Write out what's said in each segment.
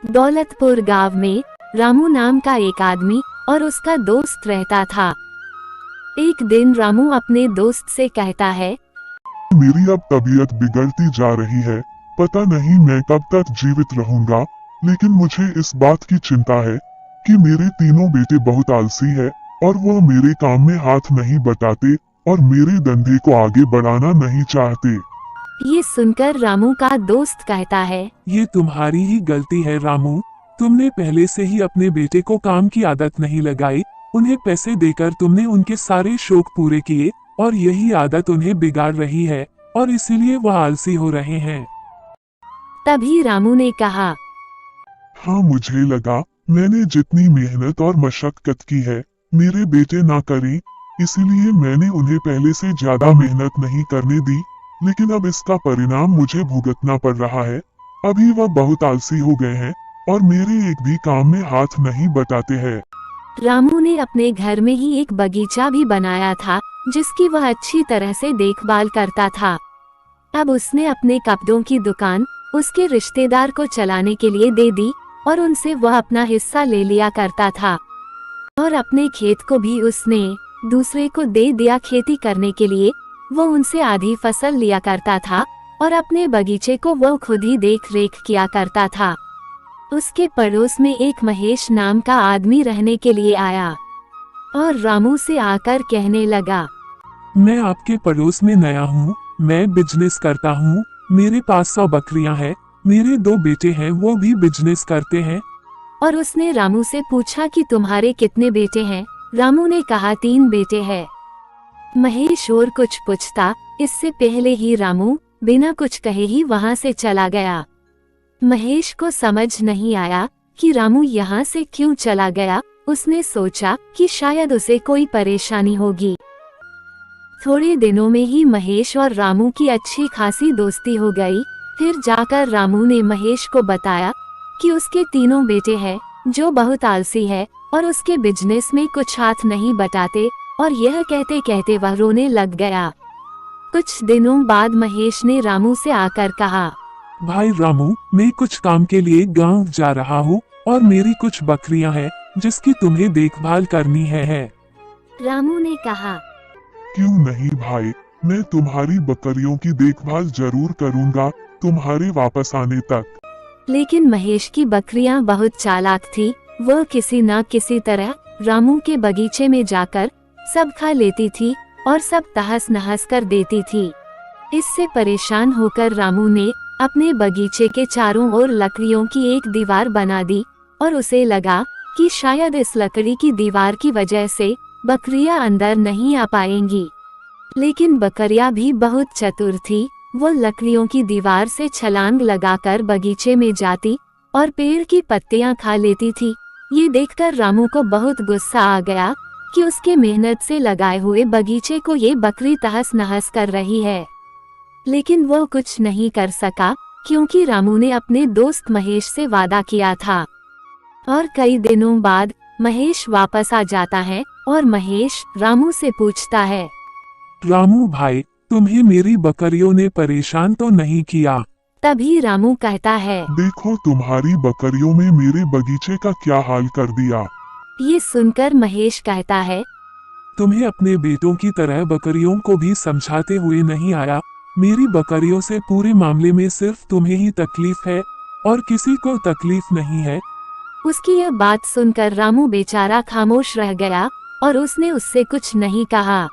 दौलतपुर गांव में रामू नाम का एक आदमी और उसका दोस्त रहता था। एक दिन रामू अपने दोस्त से कहता है, मेरी अब तबीयत बिगड़ती जा रही है। पता नहीं मैं कब तक जीवित रहूंगा, लेकिन मुझे इस बात की चिंता है कि मेरे तीनों बेटे बहुत आलसी है और वह मेरे काम में हाथ नहीं बटाते और मेरे धंधे को आगे बढ़ाना नहीं चाहते। ये सुनकर रामू का दोस्त कहता है, ये तुम्हारी ही गलती है रामू। तुमने पहले से ही अपने बेटे को काम की आदत नहीं लगाई। उन्हें पैसे देकर तुमने उनके सारे शौक पूरे किए और यही आदत उन्हें बिगाड़ रही है और इसीलिए वह आलसी हो रहे हैं। तभी रामू ने कहा, हाँ, मुझे लगा मैंने जितनी मेहनत और मशक्कत की है मेरे बेटे ना करें, इसीलिए मैंने उन्हें पहले से ज्यादा मेहनत नहीं करने दी। लेकिन अब इसका परिणाम मुझे भुगतना पड़ रहा है। अभी वह बहुत आलसी हो गए हैं और मेरे एक भी काम में हाथ नहीं बटाते हैं। रामू ने अपने घर में ही एक बगीचा भी बनाया था जिसकी वह अच्छी तरह से देखभाल करता था। अब उसने अपने कपड़ों की दुकान उसके रिश्तेदार को चलाने के लिए दे दी और उनसे वह अपना हिस्सा ले लिया करता था। और अपने खेत को भी उसने दूसरे को दे दिया खेती करने के लिए। वो उनसे आधी फसल लिया करता था और अपने बगीचे को वो खुद ही देख रेख किया करता था। उसके पड़ोस में एक महेश नाम का आदमी रहने के लिए आया और रामू से आकर कहने लगा, मैं आपके पड़ोस में नया हूँ। मैं बिजनेस करता हूँ। मेरे पास 100 बकरियाँ हैं। मेरे 2 बेटे हैं, वो भी बिजनेस करते हैं। और उसने रामू से पूछा कि तुम्हारे कितने बेटे हैं। रामू ने कहा 3 बेटे हैं। महेश और कुछ पूछता इससे पहले ही रामू बिना कुछ कहे ही वहां से चला गया। महेश को समझ नहीं आया कि रामू यहाँ से क्यों चला गया। उसने सोचा कि शायद उसे कोई परेशानी होगी। थोड़े दिनों में ही महेश और रामू की अच्छी खासी दोस्ती हो गई। फिर जाकर रामू ने महेश को बताया कि उसके 3 बेटे हैं जो बहुत आलसी है और उसके बिजनेस में कुछ हाथ नहीं बटाते। और यह कहते कहते वह रोने लग गया। कुछ दिनों बाद महेश ने रामू से आकर कहा, भाई रामू, मैं कुछ काम के लिए गांव जा रहा हूँ और मेरी कुछ बकरियां हैं जिसकी तुम्हें देखभाल करनी है। रामू ने कहा, क्यों नहीं भाई, मैं तुम्हारी बकरियों की देखभाल जरूर करूंगा तुम्हारे वापस आने तक। लेकिन महेश की बकरियां बहुत चालाक थी। वह किसी न किसी तरह रामू के बगीचे में जाकर सब खा लेती थी और सब तहस नहस कर देती थी। इससे परेशान होकर रामू ने अपने बगीचे के चारों ओर लकड़ियों की एक दीवार बना दी और उसे लगा कि शायद इस लकड़ी की दीवार की वजह से बकरियां अंदर नहीं आ पाएंगी। लेकिन बकरियां भी बहुत चतुर थी। वो लकड़ियों की दीवार से छलांग लगाकर बगीचे में जाती और पेड़ की पत्तियां खा लेती थी। ये देखकर रामू को बहुत गुस्सा आ गया कि उसके मेहनत से लगाए हुए बगीचे को ये बकरी तहस नहस कर रही है। लेकिन वो कुछ नहीं कर सका क्योंकि रामू ने अपने दोस्त महेश से वादा किया था। और कई दिनों बाद महेश वापस आ जाता है और महेश रामू से पूछता है, रामू भाई, तुम्हें मेरी बकरियों ने परेशान तो नहीं किया? तभी रामू कहता है, देखो तुम्हारी बकरियों में मेरे बगीचे का क्या हाल कर दिया। ये सुनकर महेश कहता है, तुम्हें अपने बेटों की तरह बकरियों को भी समझाते हुए नहीं आया। मेरी बकरियों से पूरे मामले में सिर्फ तुम्हें ही तकलीफ है और किसी को तकलीफ नहीं है। उसकी यह बात सुनकर रामू बेचारा खामोश रह गया और उसने उससे कुछ नहीं कहा।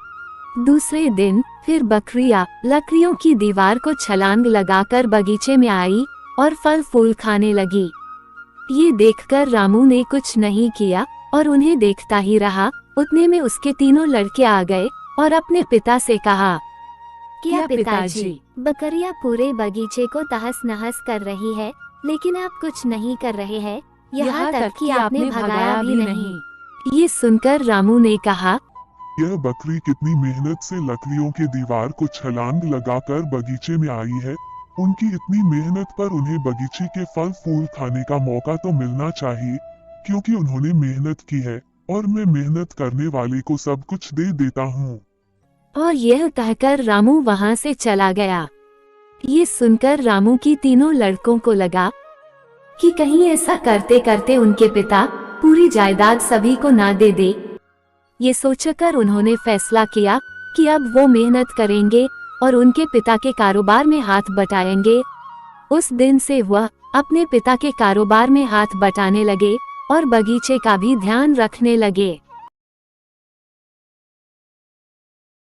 दूसरे दिन फिर बकरियां लकड़ियों की दीवार को छलांग लगाकर बगीचे में आई और फल फूल खाने लगी। ये देखकर रामू ने कुछ नहीं किया और उन्हें देखता ही रहा। उतने में उसके 3 लड़के आ गए और अपने पिता से कहा, क्या पिताजी, बकरियां पूरे बगीचे को तहस नहस कर रही है, लेकिन आप कुछ नहीं कर रहे हैं, यहाँ तक कि आपने भगाया भी नहीं। ये सुनकर रामू ने कहा, यह बकरी कितनी मेहनत से लकड़ियों की दीवार को छलांग लगाकर बगीचे में आई है। उनकी इतनी मेहनत पर उन्हें बगीचे के फल फूल खाने का मौका तो मिलना चाहिए, क्योंकि उन्होंने मेहनत की है और मैं मेहनत करने वाले को सब कुछ दे देता हूँ। और यह कहकर रामू वहाँ से चला गया। ये सुनकर रामू की 3 लड़कों को लगा कि कहीं ऐसा करते करते उनके पिता पूरी जायदाद सभी को ना दे दे। ये सोचकर उन्होंने फैसला किया कि अब वो मेहनत करेंगे और उनके पिता के कारोबार में हाथ बटाएंगे। उस दिन से वह अपने पिता के कारोबार में हाथ बटाने लगे और बगीचे का भी ध्यान रखने लगे।